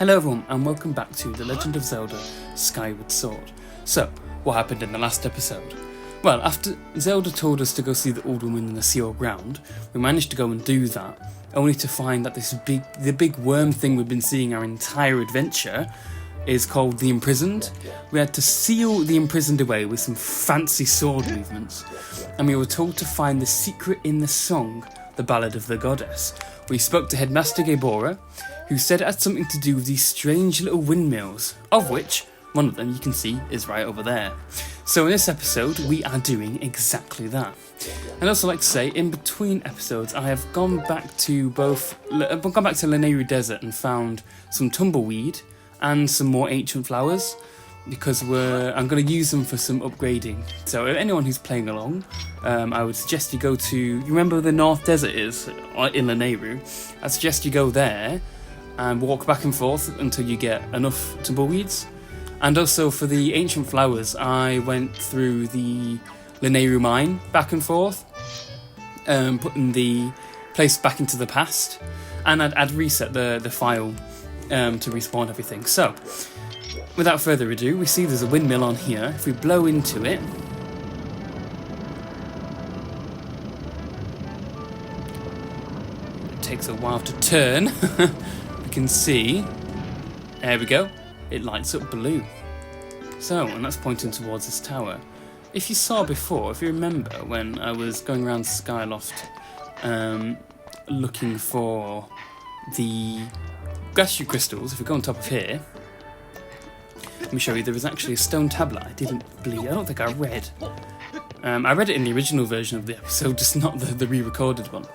Hello everyone and welcome back to The Legend of Zelda Skyward Sword. So, what happened in the last episode? Well, after Zelda told us to go see the old woman in the Seal Ground, we managed to go and do that, only to find that the big worm thing we've been seeing our entire adventure is called the Imprisoned. We had to seal the Imprisoned away with some fancy sword movements, and we were told to find the secret in the song, the Ballad of the Goddess. We spoke to Headmaster Gabora, who said it had something to do with these strange little windmills, of which one of them you can see is right over there. So in this episode, we are doing exactly that. I'd also like to say, in between episodes, I have gone back to Lanayru Desert and found some tumbleweed and some more ancient flowers, because I'm going to use them for some upgrading. So anyone who's playing along, I would suggest you go to, you remember where the North Desert is in Lanayru? I suggest you go there and walk back and forth until you get enough tumbleweeds. And also for the ancient flowers, I went through the Lanayru mine back and forth, putting the place back into the past, and I'd reset the file to respawn everything. So, without further ado, we see there's a windmill on here. If we blow into it, it takes a while to turn. We can see, there we go, it lights up blue. So, and that's pointing towards this tower. If you saw before, if you remember when I was going around Skyloft looking for the Glacier crystals, if we go on top of here, let me show you, there was actually a stone tablet I don't think I read. I read it in the original version of the episode, just not the re-recorded one.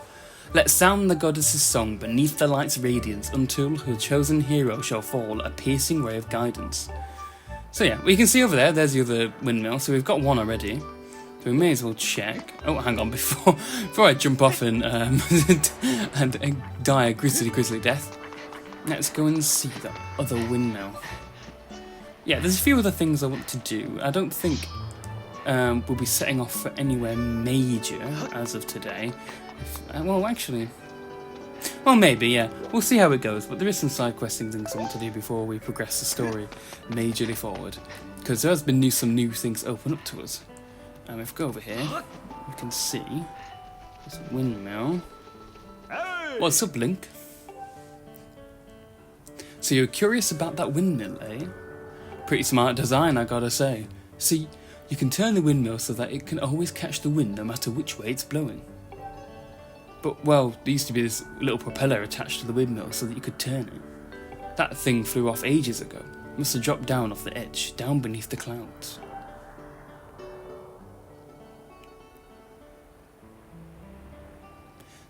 Let's sound the goddess's song beneath the light's radiance until her chosen hero shall fall a piercing ray of guidance. So yeah, we can see over there, there's the other windmill, so we've got one already. So we may as well check. Oh, hang on, before I jump off and die a grisly death, let's go and see the other windmill. Yeah, there's a few other things I want to do. I don't think we'll be setting off for anywhere major as of today. Well, maybe, yeah. We'll see how it goes, but there is some side questing things I want to do before we progress the story majorly forward, because there has been some new things open up to us. If we go over here, we can see there's a windmill. What's up, Link? So you're curious about that windmill, eh? Pretty smart design, I gotta say. See, you can turn the windmill so that it can always catch the wind no matter which way it's blowing. But, well, there used to be this little propeller attached to the windmill so that you could turn it. That thing flew off ages ago. It must have dropped down off the edge, down beneath the clouds.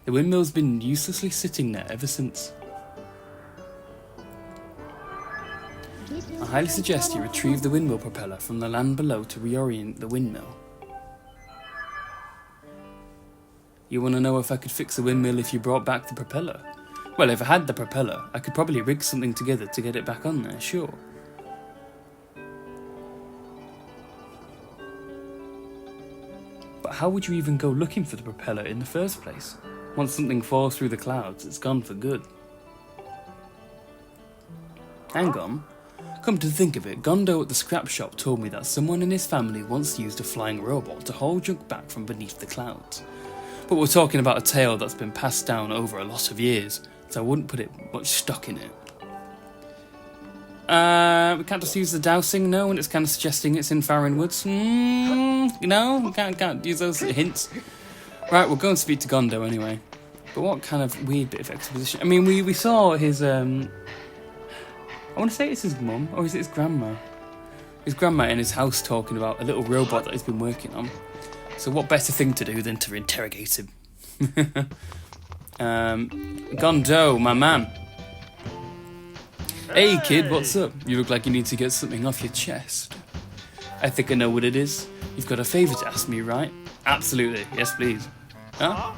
The windmill's been uselessly sitting there ever since. I highly suggest you retrieve the windmill propeller from the land below to reorient the windmill. You want to know if I could fix the windmill if you brought back the propeller? Well, if I had the propeller, I could probably rig something together to get it back on there, sure. But how would you even go looking for the propeller in the first place? Once something falls through the clouds, it's gone for good. Hang on. Come to think of it, Gondo at the scrap shop told me that someone in his family once used a flying robot to haul junk back from beneath the clouds. But we're talking about a tale that's been passed down over a lot of years, so I wouldn't put much stock in it. We can't just use the dowsing, no, and it's kind of suggesting it's in Farron Woods. No, we can't use those hints. Right, we'll go and speak to Gondo anyway. But what kind of weird bit of exposition? I mean, we saw his, I want to say it's his mum, or is it his grandma? His grandma in his house talking about a little robot that he's been working on. So what better thing to do than to interrogate him? Gondo, my man. Hey kid, what's up? You look like you need to get something off your chest. I think I know what it is. You've got a favour to ask me, right? Absolutely, yes please. Huh?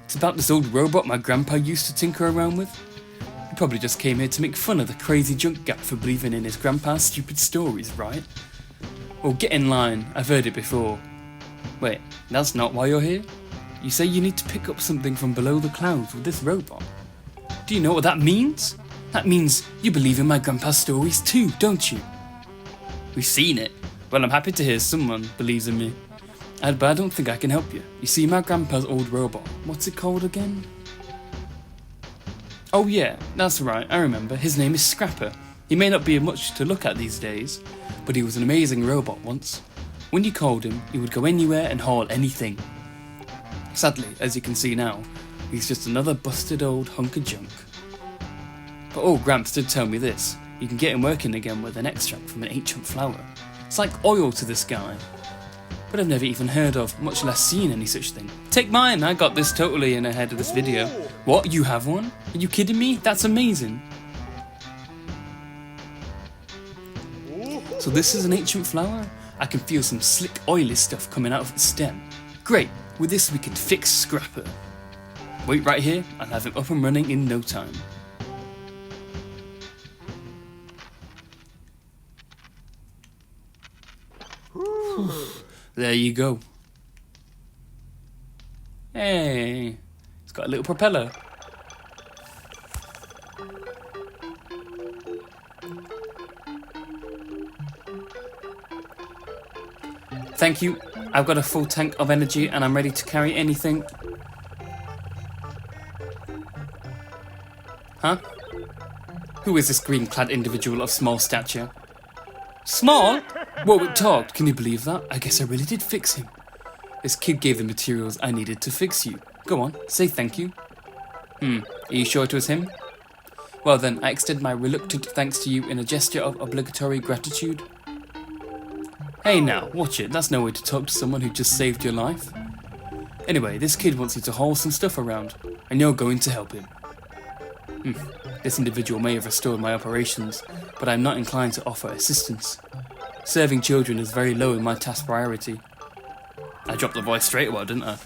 It's about this old robot my grandpa used to tinker around with. He probably just came here to make fun of the crazy junk guy for believing in his grandpa's stupid stories, right? Well, get in line, I've heard it before. Wait, that's not why you're here? You say you need to pick up something from below the clouds with this robot. Do you know what that means? That means you believe in my grandpa's stories too, don't you? We've seen it. Well, I'm happy to hear someone believes in me. But I don't think I can help you. You see, my grandpa's old robot, what's it called again? Oh yeah, that's right, I remember. His name is Scrapper. He may not be much to look at these days, but he was an amazing robot once. When you called him, he would go anywhere and haul anything. Sadly, as you can see now, he's just another busted old hunk of junk. But old Gramps did tell me this. You can get him working again with an extract from an ancient flower. It's like oil to this guy. But I've never even heard of, much less seen any such thing. Take mine, I got this totally in ahead of this video. What, you have one? Are you kidding me? That's amazing. So this is an ancient flower? I can feel some slick oily stuff coming out of its stem. Great, with this we can fix Scrapper. Wait right here, I'll have him up and running in no time. There you go. Hey, it's got a little propeller. Thank you. I've got a full tank of energy and I'm ready to carry anything. Huh? Who is this green-clad individual of small stature? Small? Whoa, it talked. Can you believe that? I guess I really did fix him. This kid gave the materials I needed to fix you. Go on, say thank you. Are you sure it was him? Well then, I extend my reluctant thanks to you in a gesture of obligatory gratitude. Hey now, watch it. That's no way to talk to someone who just saved your life. Anyway, this kid wants you to haul some stuff around, and you're going to help him. This individual may have restored my operations, but I'm not inclined to offer assistance. Serving children is very low in my task priority. I dropped the voice straight away, didn't I?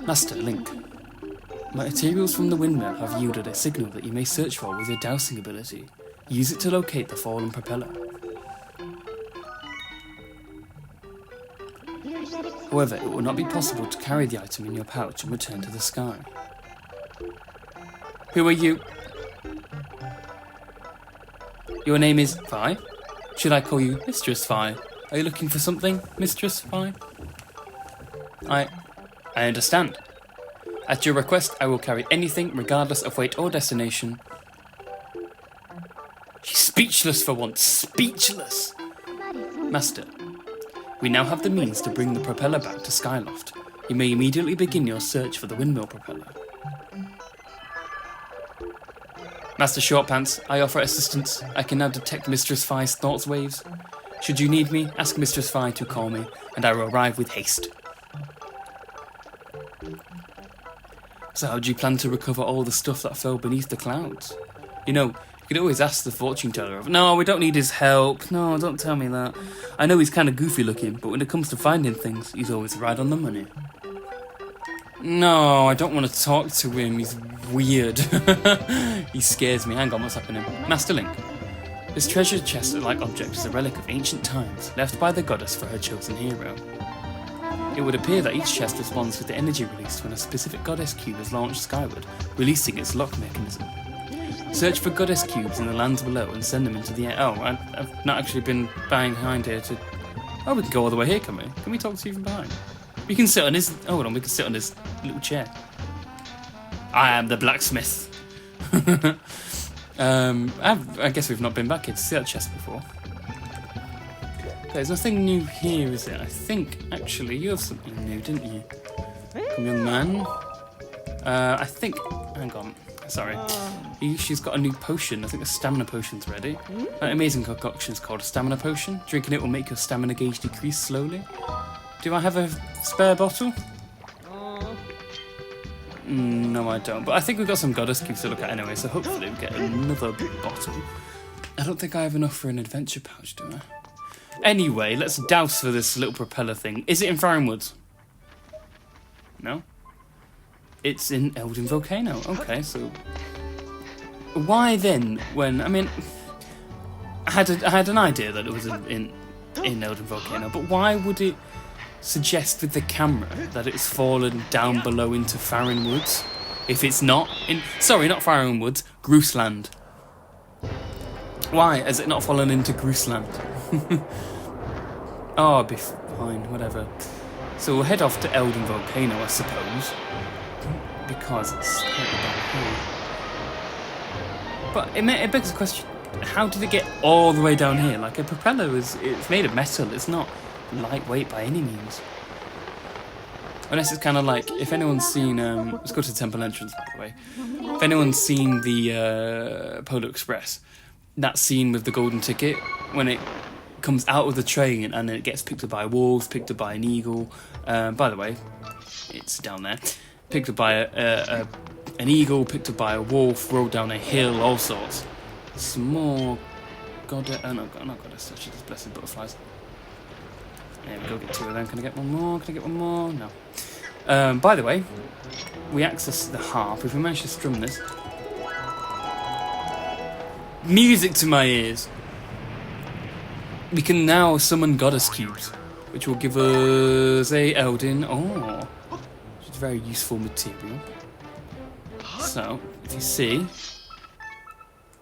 Master Link. Materials from the windmill have yielded a signal that you may search for with your dowsing ability. Use it to locate the fallen propeller. However, it will not be possible to carry the item in your pouch and return to the sky. Who are you? Your name is Vi? Should I call you Mistress Vi? Are you looking for something, Mistress Vi? I understand. At your request, I will carry anything, regardless of weight or destination. She's speechless for once. Speechless! Master, we now have the means to bring the propeller back to Skyloft. You may immediately begin your search for the windmill propeller. Master Shortpants, I offer assistance. I can now detect Mistress Vi's thoughts waves. Should you need me, ask Mistress Vi to call me, and I will arrive with haste. So how do you plan to recover all the stuff that fell beneath the clouds? You know, you could always ask the fortune teller. No, we don't need his help. No, don't tell me that. I know he's kind of goofy looking, but when it comes to finding things, he's always right on the money. No, I don't want to talk to him. He's weird. He scares me. Hang on, what's happening? Master Link. This treasure chest-like object is a relic of ancient times, left by the goddess for her chosen hero. It would appear that each chest responds with the energy released when a specific goddess cube is launched skyward, releasing its lock mechanism. Search for goddess cubes in the lands below and send them into the air. Oh, I've not actually been behind here to... Oh, we can go all the way here, can we? Can we talk to you from behind? We can sit on his... Oh, hold on, we can sit on this little chair. I am the blacksmith. I guess we've not been back here to see that chest before. Okay, there's nothing new here, is there? I think, actually, you have something new, didn't you? Come, young man. I think... Hang on. Sorry. She's got a new potion. I think the stamina potion's ready. An amazing concoction is called a stamina potion. Drinking it will make your stamina gauge decrease slowly. Do I have a spare bottle? No, I don't. But I think we've got some goddess cubes to look at anyway, so hopefully we'll get another bottle. I don't think I have enough for an adventure pouch, do I? Anyway, let's douse for this little propeller thing. Is it in Firewood? No? It's in Elden Volcano. Okay, so... Why then, when... I mean... I had an idea that it was in Elden Volcano, but why would it suggest with the camera that it's fallen down below into Farron Woods? if it's not in... Sorry, not Faroe Woods, Grooseland. Why has it not fallen into Grooseland? Oh, I'll be fine, whatever. So we'll head off to Elden Volcano, I suppose. Because it's slightly down here. But it begs the question, how did it get all the way down here? Like, a propeller it's made of metal, it's not lightweight by any means. Unless it's kind of like, if anyone's seen, let's go to the temple entrance, by the way. If anyone's seen the Polar Express, that scene with the golden ticket, when it comes out of the train and then it gets picked up by wolves, picked up by an eagle. By the way, it's down there. Picked up by an eagle, picked up by a wolf, rode down a hill, all sorts. Some more goddess. Oh no, not goddess. Actually, just blessed butterflies. There we go. Get two of them. Can I get one more? Can I get one more? No. By the way, we access the harp. If we manage to strum this, music to my ears. We can now summon goddess cubes, which will give us a Eldin. Oh, which is very useful material. So, if you see,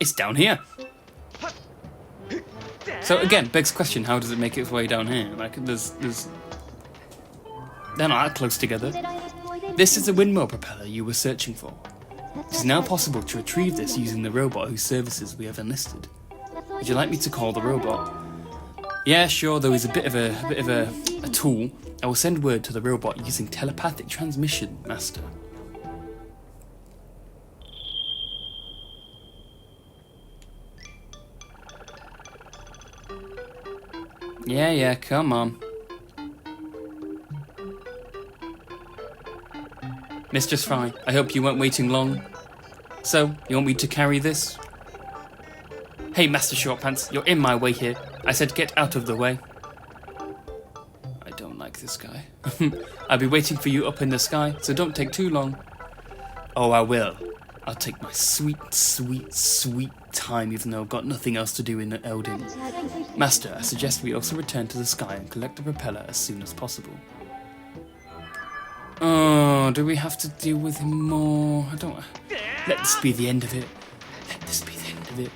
it's down here. So again, begs the question: how does it make its way down here? Like, there's, they're not that close together. This is the windmill propeller you were searching for. It is now possible to retrieve this using the robot whose services we have enlisted. Would you like me to call the robot? Yeah, sure, though he's a bit of a tool. I will send word to the robot using telepathic transmission, Master. Yeah, come on. Mistress Fry, I hope you weren't waiting long. So, you want me to carry this? Hey, Master Shortpants, you're in my way here. I said get out of the way. I don't like this guy. I'll be waiting for you up in the sky, so don't take too long. Oh, I will. I'll take my sweet, sweet, sweet time, even though I've got nothing else to do in Eldin. Master, I suggest we also return to the sky and collect the propeller as soon as possible. Oh, do we have to deal with him more? I don't... Let this be the end of it. Let this be the end of it.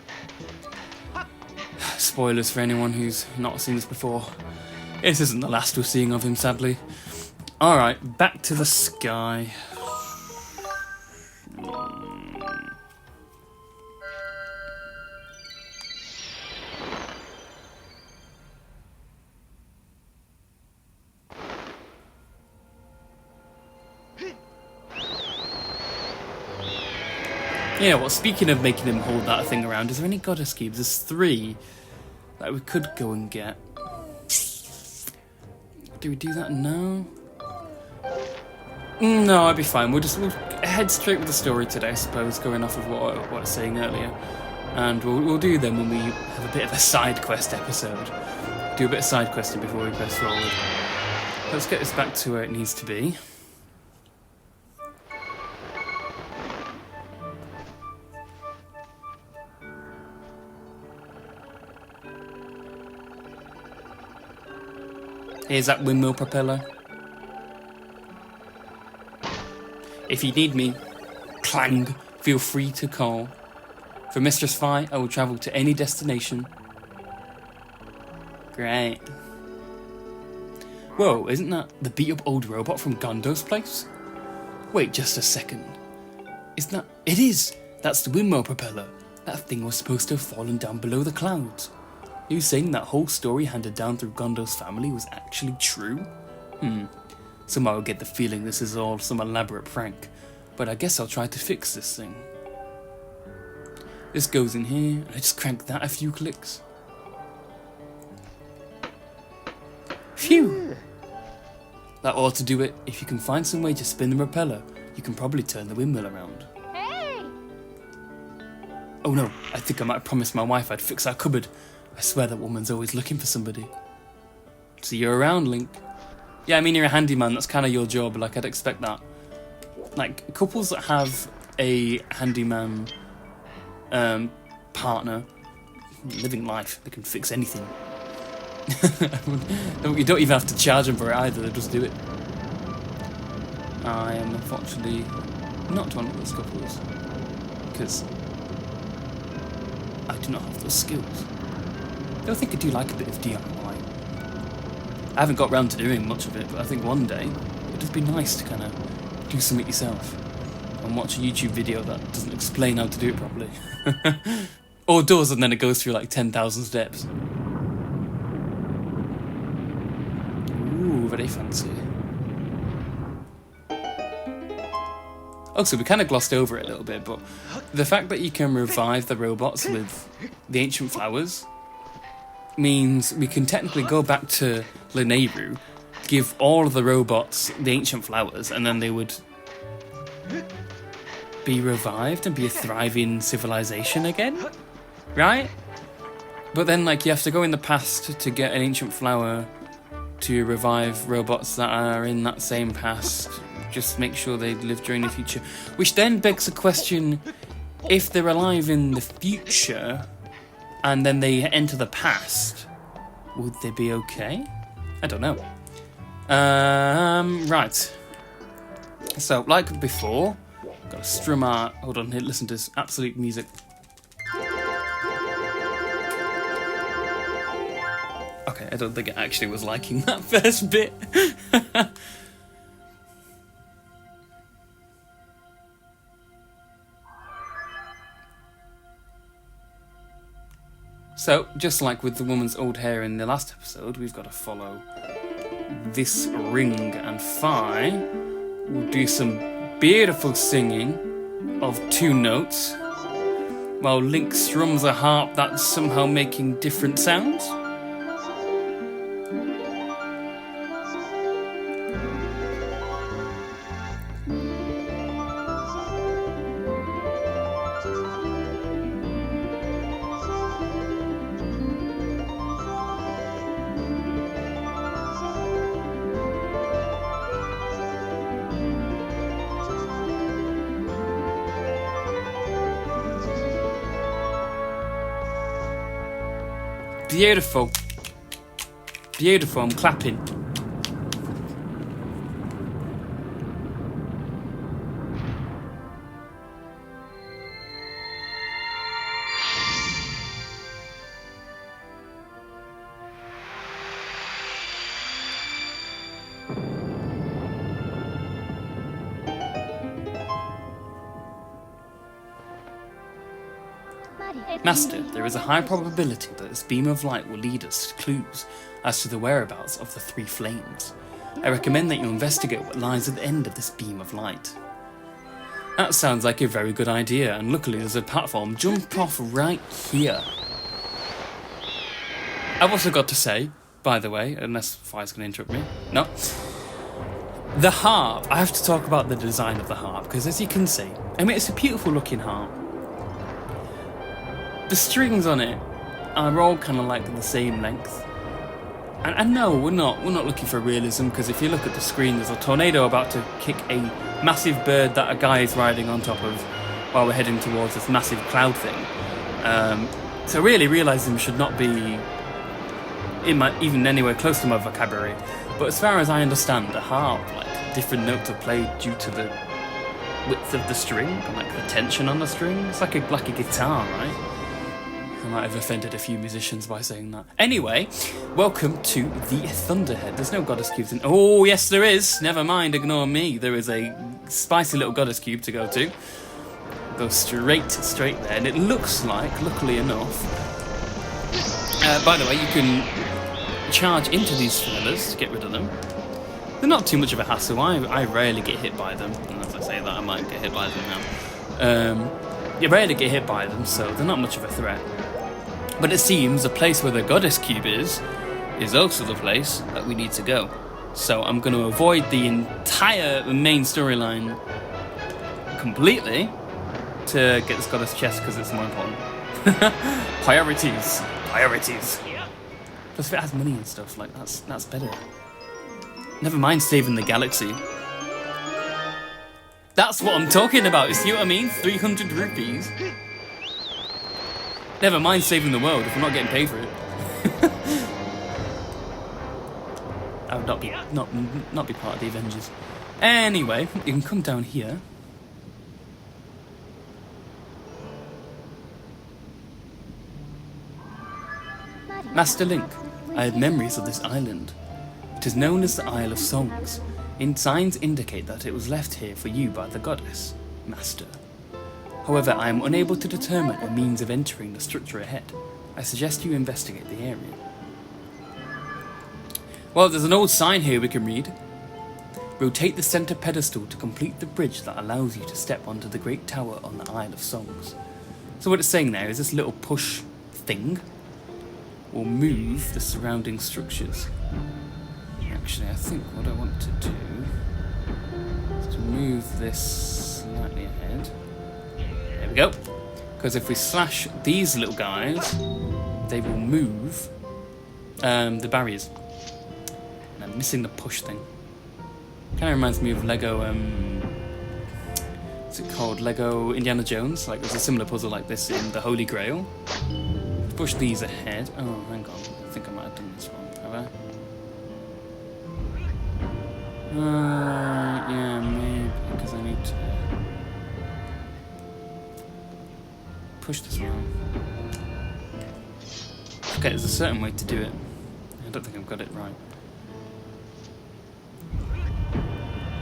Spoilers for anyone who's not seen this before. This isn't the last we're seeing of him, sadly. Alright, back to the sky. Yeah, well, speaking of making him hold that thing around, is there any goddess cubes? There's 3 that we could go and get. Do we do that now? No, I'd be fine. We'll head straight with the story today, I suppose, going off of what I was saying earlier. And we'll do them when we have a bit of a side quest episode. Do a bit of side questing before we press forward. Let's get this back to where it needs to be. Here's that windmill propeller. If you need me, clang, feel free to call. For Mistress Fi, I will travel to any destination. Great. Whoa, isn't that the beat-up old robot from Gondo's place? Wait just a second. Isn't that... It is! That's the windmill propeller. That thing was supposed to have fallen down below the clouds. You saying that whole story handed down through Gondo's family was actually true? Somehow I get the feeling this is all some elaborate prank, but I guess I'll try to fix this thing. This goes in here, and I just crank that a few clicks. Phew! That ought to do it. If you can find some way to spin the propeller, you can probably turn the windmill around. Hey! Oh no, I think I might have promised my wife I'd fix our cupboard. I swear that woman's always looking for somebody. See you around, Link. Yeah, I mean, you're a handyman, that's kind of your job, like, I'd expect that. Like, couples that have a handyman partner, living life, they can fix anything. You don't even have to charge them for it either, they just do it. I am unfortunately not one of those couples, because I do not have those skills. Though I think I do like a bit of DIY. I haven't got round to doing much of it, but I think one day it'd just be nice to kind of do something yourself and watch a YouTube video that doesn't explain how to do it properly. Or does, and then it goes through like 10,000 steps. Ooh, very fancy. Also, we kind of glossed over it a little bit, but the fact that you can revive the robots with the ancient flowers means we can technically go back to Lanayru, give all of the robots the ancient flowers, and then they would be revived and be a thriving civilization again, right? But then, like, you have to go in the past to get an ancient flower to revive robots that are in that same past. Just make sure they live during the future. Which then begs the question, if they're alive in the future and then they enter the past, would they be okay? I don't know. Right. So, like before, gotta strum our... Hold on, here, listen to this absolute music. Okay, I don't think it actually was liking that first bit. So, just like with the woman's old hair in the last episode, we've got to follow this ring, and Fi will do some beautiful singing of 2 notes, while Link strums a harp that's somehow making different sounds. Beautiful. Beautiful, I'm clapping. Master, there is a high probability that this beam of light will lead us to clues as to the whereabouts of the 3 flames. I recommend that you investigate what lies at the end of this beam of light. That sounds like a very good idea, and luckily there's a platform jump off right here. I've also got to say, by the way, unless Fire's going to interrupt me, no. The harp, I have to talk about the design of the harp, because as you can see, I mean, it's a beautiful looking harp. The strings on it are all kind of like the same length. And no, we're not looking for realism, because if you look at the screen, there's a tornado about to kick a massive bird that a guy is riding on top of while we're heading towards this massive cloud thing. So really, realism should not be even anywhere close to my vocabulary. But as far as I understand, the harp, like, different notes are played due to the width of the string, and like the tension on the string. It's like a guitar, right? I might have offended a few musicians by saying that. Anyway, welcome to the Thunderhead. There's no goddess cubes in... Oh, yes there is. Never mind, ignore me. There is a spicy little goddess cube to go to. Go straight there. And it looks like, luckily enough... by the way, you can charge into these fellas to get rid of them. They're not too much of a hassle. I rarely get hit by them. And as I say that, I might get hit by them now. You rarely get hit by them, so they're not much of a threat. But it seems the place where the goddess cube is also the place that we need to go. So I'm going to avoid the entire main storyline completely to get this goddess chest, because it's more important. Priorities. Plus if it has money and stuff, like, that's better. Never mind saving the galaxy. That's what I'm talking about, you see what I mean? 300 rupees. Never mind saving the world if we're not getting paid for it. I would not be part of the Avengers. Anyway, you can come down here. Master Link, I have memories of this island. It is known as the Isle of Songs. Signs indicate that it was left here for you by the goddess, Master. However, I am unable to determine a means of entering the structure ahead. I suggest you investigate the area. Well, there's an old sign here we can read. Rotate the centre pedestal to complete the bridge that allows you to step onto the great tower on the Isle of Songs. So what it's saying there is this little push thing will move the surrounding structures. Actually, I think what I want to do is to move this slightly ahead. There we go. Because if we slash these little guys, they will move the barriers. And I'm missing the push thing. Kind of reminds me of Lego, what's it called? Lego Indiana Jones. Like there's a similar puzzle like this in the Holy Grail. Push these ahead. Oh, hang on. I think I might have done this one. Have I? Yeah, maybe, because I need to push this one. Okay, there's a certain way to do it. I don't think I've got it right.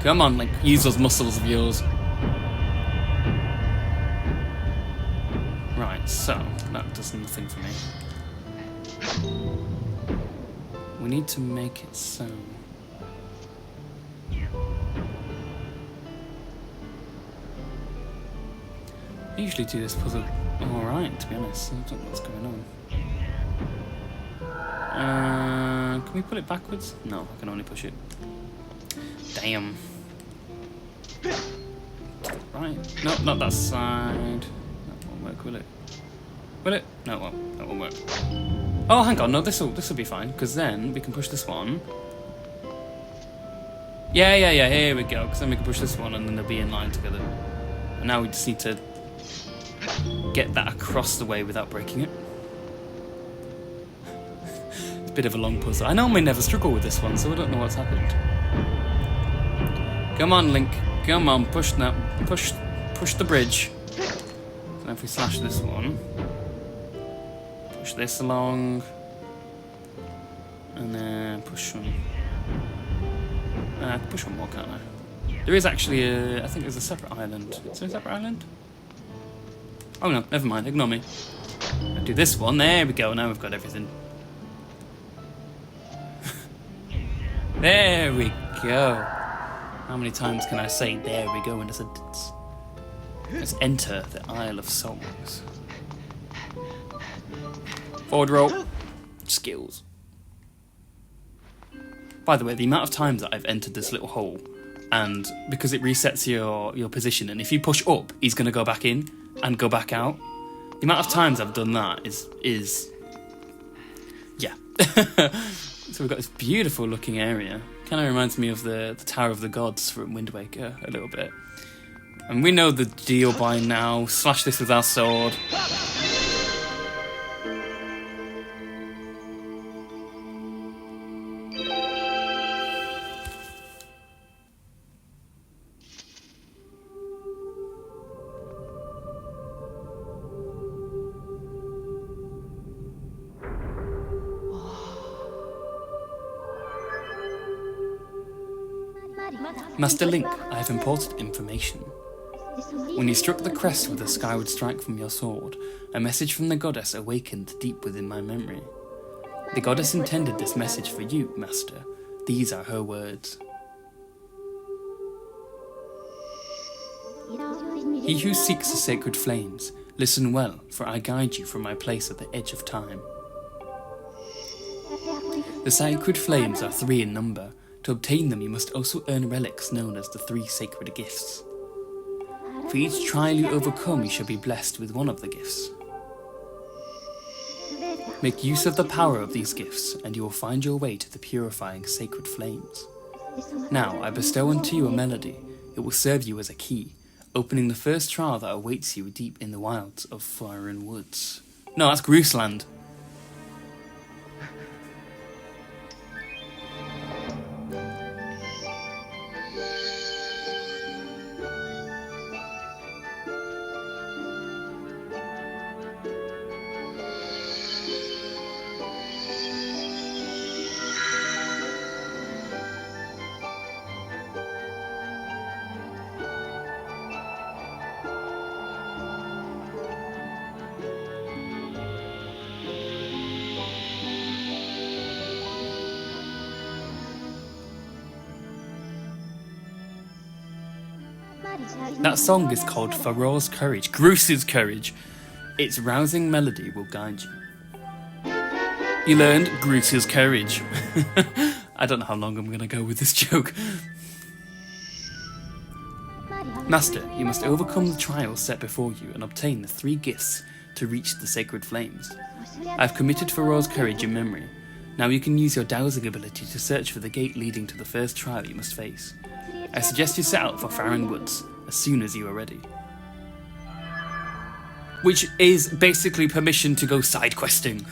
Come on, Link, use those muscles of yours. Right, so, that does nothing for me. We need to make it so. I usually do this puzzle alright, to be honest. I don't know what's going on. Can we put it backwards? No, I can only push it. Damn. Right. No, not that side. That won't work, will it? Will it? No, it won't. That won't work. Oh, hang on. No, this'll be fine, because then we can push this one. Yeah, here we go. Because then we can push this one and then they'll be in line together. And now we just need to get that across the way without breaking it. It's a bit of a long puzzle. I normally never struggle with this one, so I don't know what's happened. Come on, Link. Come on, push that. Push the bridge. So if we slash this one, push this along, and then push one. Push one more, can't I? There is actually a. I think there's a separate island. Is there a separate island? Oh no, never mind. Ignore me. I'll do this one. There we go. Now we've got everything. There we go. How many times can I say "there we go" in a sentence? Let's enter the Isle of Songs. Forward roll. Skills. By the way, the amount of times that I've entered this little hole, and because it resets your position, and if you push up, he's going to go back in and go back out. The amount of times I've done that is yeah. So we've got this beautiful looking area. Kind of reminds me of the Tower of the Gods from Wind Waker a little bit. And we know the deal by now. Slash this with our sword. Master Link, I have important information. When you struck the crest with a skyward strike from your sword, a message from the goddess awakened deep within my memory. The goddess intended this message for you, Master. These are her words. He who seeks the sacred flames, listen well, for I guide you from my place at the edge of time. The sacred flames are 3 in number. To obtain them, you must also earn relics known as the 3 sacred gifts. For each trial you overcome, you shall be blessed with one of the gifts. Make use of the power of these gifts, and you will find your way to the purifying sacred flames. Now, I bestow unto you a melody. It will serve you as a key, opening the first trial that awaits you deep in the wilds of foreign woods. No, that's Grooseland. That song is called Farore's Courage, Groos's Courage. Its rousing melody will guide you. You learned Groos's Courage. I don't know how long I'm going to go with this joke. Master, you must overcome the trials set before you and obtain the 3 gifts to reach the sacred flames. I have committed Farore's Courage in memory. Now you can use your dowsing ability to search for the gate leading to the first trial you must face. I suggest you set out for Farron Woods as soon as you are ready. Which is basically permission to go side questing.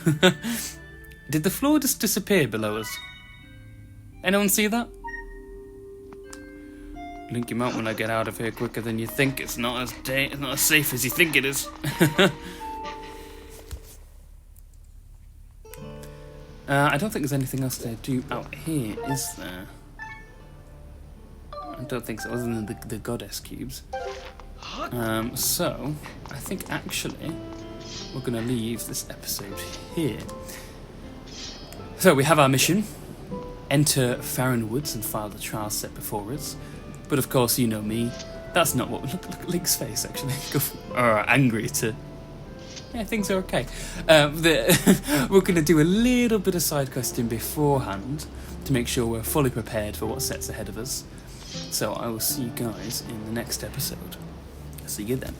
Did the floor just disappear below us? Anyone see that? Link him out when I get out of here quicker than you think. It's not as safe as you think it is. I don't think there's anything else to do out here, is there? I don't think so, other than the goddess cubes. So, I think actually we're going to leave this episode here. So, we have our mission. Enter Farron Woods and file the trial set before us. But of course, you know me. That's not what... Look at Link's face, actually. Angry to... Yeah, things are okay. We're going to do a little bit of side questing beforehand to make sure we're fully prepared for what sets ahead of us. So I will see you guys in the next episode. See you then.